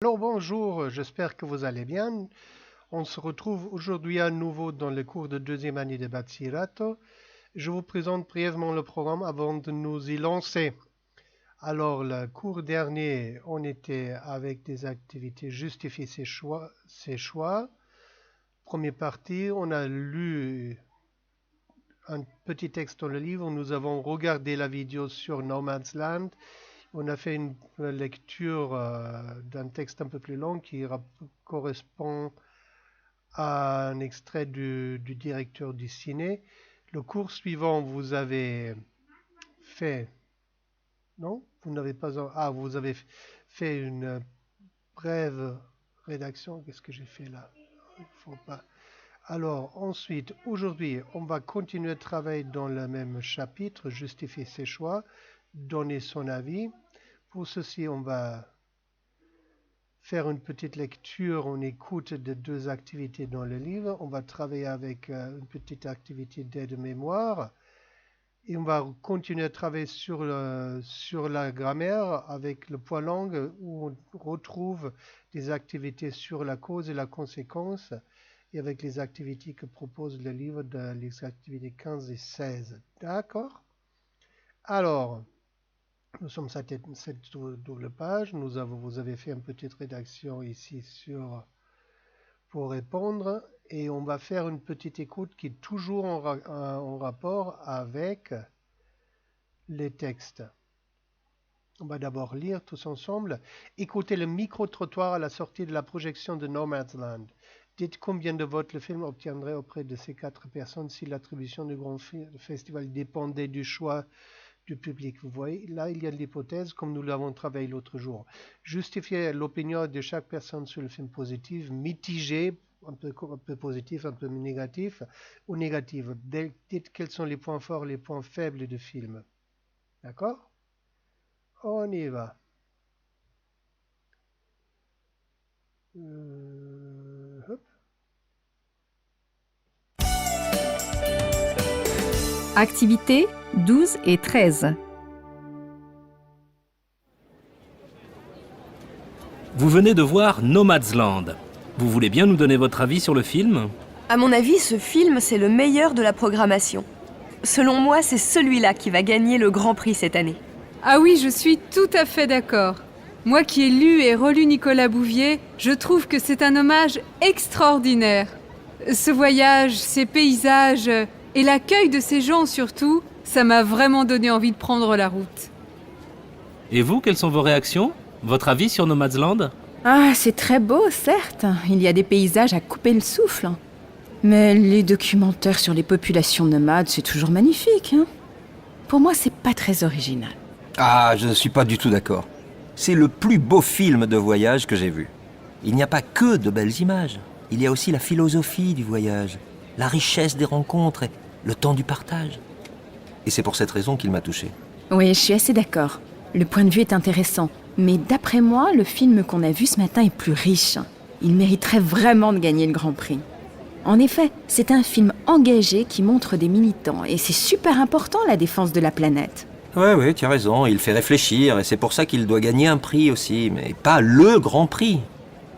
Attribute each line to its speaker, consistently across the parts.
Speaker 1: Alors bonjour, j'espère que vous allez bien. On se retrouve aujourd'hui à nouveau dans le cours de deuxième année de Bachillerato. Je vous présente brièvement le programme avant de nous y lancer. Alors, le cours dernier, on était avec des activités justifier ses choix. Première partie, on a lu un petit texte dans le livre. Nous avons regardé la vidéo sur No Man's Land. On a fait une lecture d'un texte un peu plus long qui correspond à un extrait du directeur du ciné. Le cours suivant, vous avez fait... Non? Vous n'avez pas... Ah, vous avez fait une brève rédaction. Qu'est-ce que j'ai fait là? Il faut pas... Alors, ensuite, aujourd'hui, on va continuer à travailler dans le même chapitre, justifier ses choix, donner son avis. Pour ceci, on va faire une petite lecture, on écoute de deux activités dans le livre. On va travailler avec une petite activité d'aide-mémoire. Et on va continuer à travailler sur la grammaire avec le point langue où on retrouve des activités sur la cause et la conséquence et avec les activités que propose le livre, les activités 15 et 16. D'accord? Alors, nous sommes à cette double page. Vous avez fait une petite rédaction ici pour répondre. Et on va faire une petite écoute qui est toujours en rapport avec les textes. On va d'abord lire tous ensemble. Écoutez le micro-trottoir à la sortie de la projection de Nomadland. Dites combien de votes le film obtiendrait auprès de ces 4 personnes si l'attribution du grand festival dépendait du choix du public. Vous voyez, là, il y a l'hypothèse, comme nous l'avons travaillé l'autre jour. Justifier l'opinion de chaque personne sur le film positif, mitigé, un peu positif, un peu négatif, ou négatif. Dites quels sont les points forts, les points faibles du film. D'accord? On y va. Hop.
Speaker 2: Activités 12 et 13.
Speaker 3: Vous venez de voir Nomadland. Vous voulez bien nous donner votre avis sur le film?
Speaker 4: À mon avis, ce film, c'est le meilleur de la programmation. Selon moi, c'est celui-là qui va gagner le Grand Prix cette année.
Speaker 5: Ah oui, je suis tout à fait d'accord. Moi qui ai lu et relu Nicolas Bouvier, je trouve que c'est un hommage extraordinaire. Ce voyage, ces paysages et l'accueil de ces gens surtout, ça m'a vraiment donné envie de prendre la route.
Speaker 3: Et vous, quelles sont vos réactions? Votre avis sur Nomadland?
Speaker 2: Ah, c'est très beau, certes. Il y a des paysages à couper le souffle. Mais les documentaires sur les populations nomades, c'est toujours magnifique, hein. Pour moi, c'est pas très original.
Speaker 6: Ah, je ne suis pas du tout d'accord. C'est le plus beau film de voyage que j'ai vu. Il n'y a pas que de belles images. Il y a aussi la philosophie du voyage, la richesse des rencontres et le temps du partage. Et c'est pour cette raison qu'il m'a touché.
Speaker 2: Oui, je suis assez d'accord. Le point de vue est intéressant. Mais d'après moi, le film qu'on a vu ce matin est plus riche. Il mériterait vraiment de gagner le Grand Prix. En effet, c'est un film engagé qui montre des militants. Et c'est super important, la défense de la planète.
Speaker 6: Ouais, tu as raison, il fait réfléchir et c'est pour ça qu'il doit gagner un prix aussi, mais pas le Grand Prix.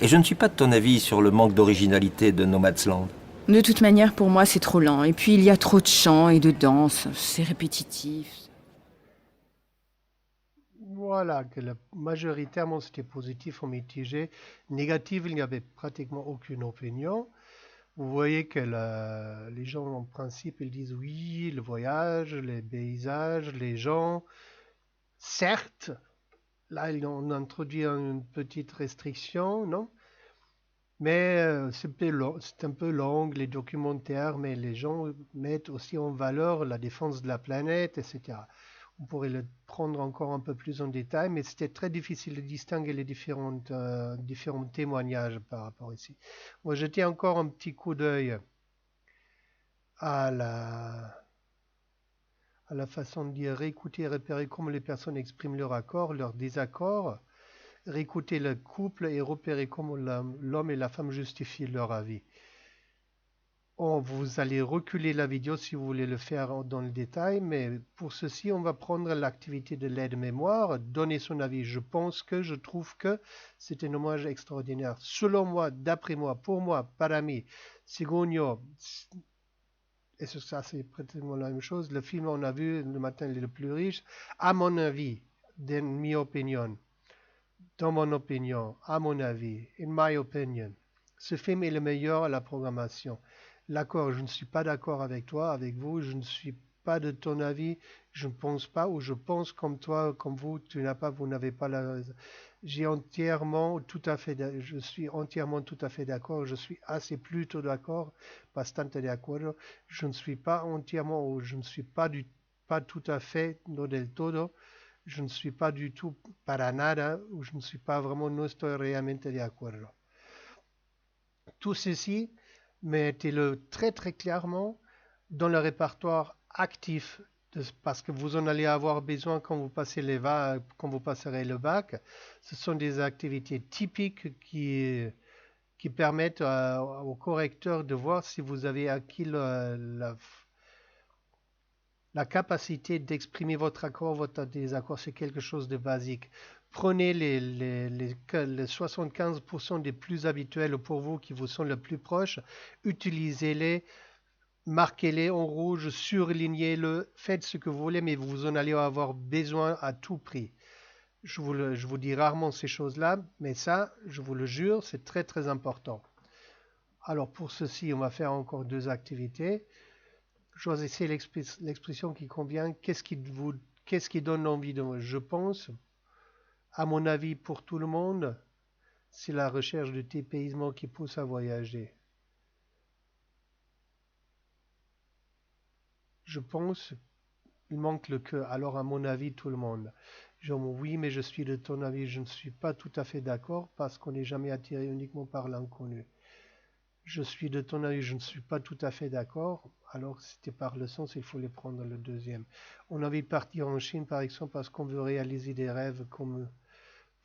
Speaker 6: Et je ne suis pas de ton avis sur le manque d'originalité de Nomadland.
Speaker 2: De toute manière, pour moi, c'est trop lent. Et puis, il y a trop de chants et de danse. C'est répétitif.
Speaker 1: Voilà, que majoritairement c'était positif ou mitigé. Négatif, il n'y avait pratiquement aucune opinion. Vous voyez que les gens, en principe, ils disent oui, le voyage, les paysages, les gens. Certes, là, on introduit une petite restriction, non? Mais c'est un peu long, les documentaires, mais les gens mettent aussi en valeur la défense de la planète, etc. On pourrait le prendre encore un peu plus en détail, mais c'était très difficile de distinguer les différents témoignages par rapport ici. Moi, jeter encore un petit coup d'œil à la façon de dire réécouter et repérer comment les personnes expriment leur accord, leur désaccord, réécouter le couple et repérer comment l'homme et la femme justifient leur avis. Vous allez reculer la vidéo si vous voulez le faire dans le détail, mais pour ceci, on va prendre l'activité de l'aide-mémoire, donner son avis. Je trouve que c'est un hommage extraordinaire. Selon moi, d'après moi, pour moi, para mí, secondo, et ça c'est pratiquement la même chose, le film on a vu le matin le plus riche, à mon avis, dans mon opinion, à mon avis, in my opinion, ce film est le meilleur à la programmation. D'accord, je ne suis pas d'accord avec toi, avec vous, je ne suis pas de ton avis, je ne pense pas, ou je pense comme toi, comme vous, vous n'avez pas la raison. Je suis entièrement tout à fait d'accord, je suis assez plutôt d'accord, bastante de acuerdo, je ne suis pas entièrement, ou je ne suis pas tout à fait, no del todo, je ne suis pas du tout para nada, ou je ne suis pas vraiment, no estoy realmente de acuerdo. Tout ceci, mettez-le très très clairement dans le répertoire actif parce que vous en allez avoir besoin quand vous passerez le bac. Ce sont des activités typiques qui permettent au correcteur de voir si vous avez acquis la capacité d'exprimer votre accord, votre désaccord. C'est quelque chose de basique. Prenez les 75% des plus habituels pour vous qui vous sont le plus proches, utilisez-les, marquez-les en rouge, surlignez-le, faites ce que vous voulez, mais vous en allez avoir besoin à tout prix. Je vous dis rarement ces choses-là, mais ça, je vous le jure, c'est très très important. Alors pour ceci, on va faire encore 2 activités. Choisissez l'expression qui convient. Qu'est-ce qui donne envie de moi? Je pense, à mon avis, pour tout le monde, c'est la recherche du dépaysement qui pousse à voyager. Je pense, il manque le que. Alors, à mon avis, tout le monde. Oui, mais je suis de ton avis. Je ne suis pas tout à fait d'accord parce qu'on n'est jamais attiré uniquement par l'inconnu. Je suis de ton avis, je ne suis pas tout à fait d'accord. Alors, c'était par le sens, il faut les prendre le deuxième. On a envie de partir en Chine, par exemple, parce qu'on veut réaliser des rêves comme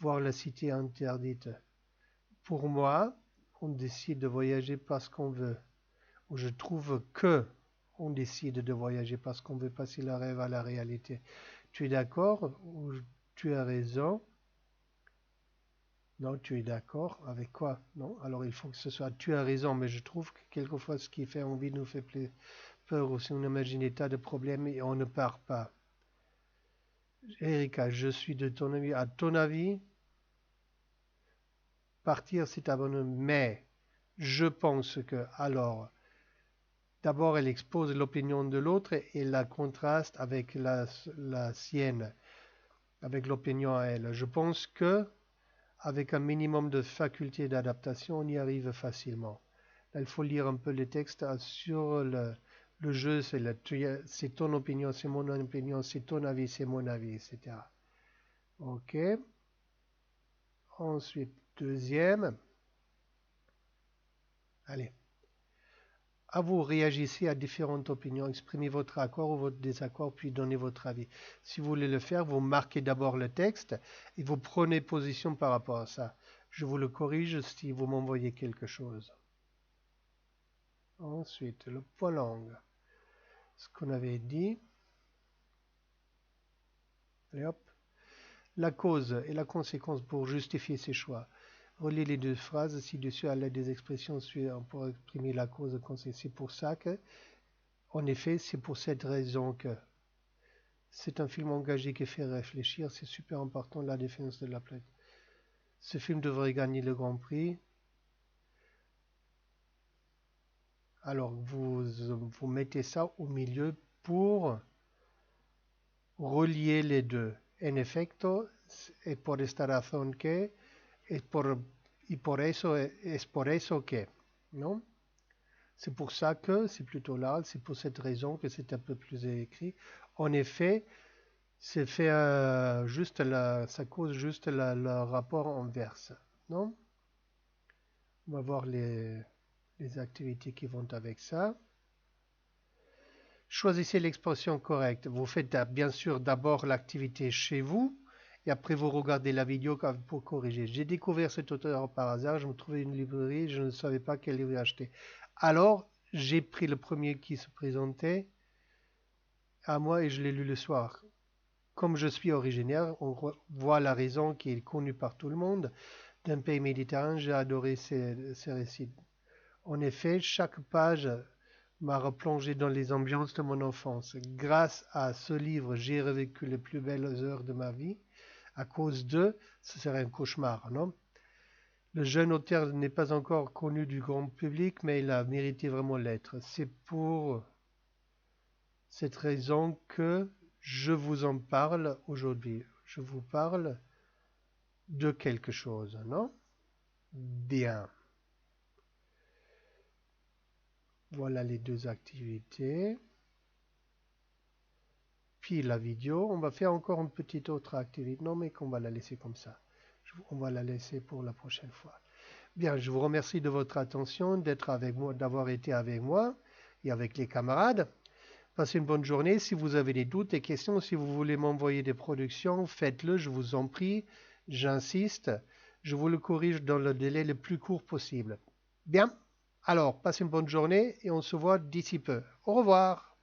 Speaker 1: voir la cité interdite. Pour moi, on décide de voyager parce qu'on veut. Ou je trouve que on décide de voyager parce qu'on veut passer le rêve à la réalité. Tu es d'accord ou tu as raison? Non, tu es d'accord avec quoi? Non, alors il faut que ce soit tu as raison, mais je trouve que quelquefois ce qui fait envie nous fait peur aussi. On imagine des tas de problèmes et on ne part pas. Erika, je suis de ton avis. À ton avis, partir c'est abandonner, mais je pense que, alors, d'abord elle expose l'opinion de l'autre et la contraste avec la sienne, avec l'opinion à elle. Je pense que avec un minimum de faculté d'adaptation, on y arrive facilement. Là, il faut lire un peu les textes sur le jeu, c'est ton opinion, c'est mon opinion, c'est ton avis, c'est mon avis, etc. Ok. Ensuite, deuxième. Allez. À vous, réagissez à différentes opinions, exprimez votre accord ou votre désaccord, puis donnez votre avis. Si vous voulez le faire, vous marquez d'abord le texte et vous prenez position par rapport à ça. Je vous le corrige si vous m'envoyez quelque chose. Ensuite, le point langue. Ce qu'on avait dit. Allez hop. La cause et la conséquence pour justifier ses choix. Relis les 2 phrases ci-dessus à l'aide des expressions suivantes pour exprimer la cause. C'est pour ça que, en effet, c'est pour cette raison que c'est un film engagé qui fait réfléchir. C'est super important, la défense de la planète. Ce film devrait gagner le Grand Prix. Alors, vous mettez ça au milieu pour relier les deux. En efecto, es por esta razón que, y por eso, es por eso que, non? C'est pour ça que, c'est plutôt là, c'est pour cette raison que c'est un peu plus écrit. En effet, c'est fait ça cause juste le rapport inverse, non? On va voir les activités qui vont avec ça. Choisissez l'expression correcte. Vous faites bien sûr d'abord l'activité chez vous et après vous regardez la vidéo pour corriger. J'ai découvert cet auteur par hasard, je me trouvais une librairie, je ne savais pas quel livre acheter. Alors, j'ai pris le premier qui se présentait à moi et je l'ai lu le soir. Comme je suis originaire, on voit la raison qui est connue par tout le monde. D'un pays méditerranéen, j'ai adoré ces récits. En effet, chaque page m'a replongé dans les ambiances de mon enfance. Grâce à ce livre, j'ai revécu les plus belles heures de ma vie. À cause d'eux, ce serait un cauchemar, non? Le jeune auteur n'est pas encore connu du grand public, mais il a mérité vraiment l'être. C'est pour cette raison que je vous en parle aujourd'hui. Je vous parle de quelque chose, non? Bien. Voilà les deux activités. Puis la vidéo, on va faire encore une petite autre activité. Non, mais qu'on va la laisser comme ça. On va la laisser pour la prochaine fois. Bien, je vous remercie de votre attention, d'être avec moi, d'avoir été avec moi et avec les camarades. Passez une bonne journée. Si vous avez des doutes, des questions, si vous voulez m'envoyer des productions, faites-le, je vous en prie. J'insiste. Je vous le corrige dans le délai le plus court possible. Bien. Alors, passez une bonne journée et on se voit d'ici peu. Au revoir.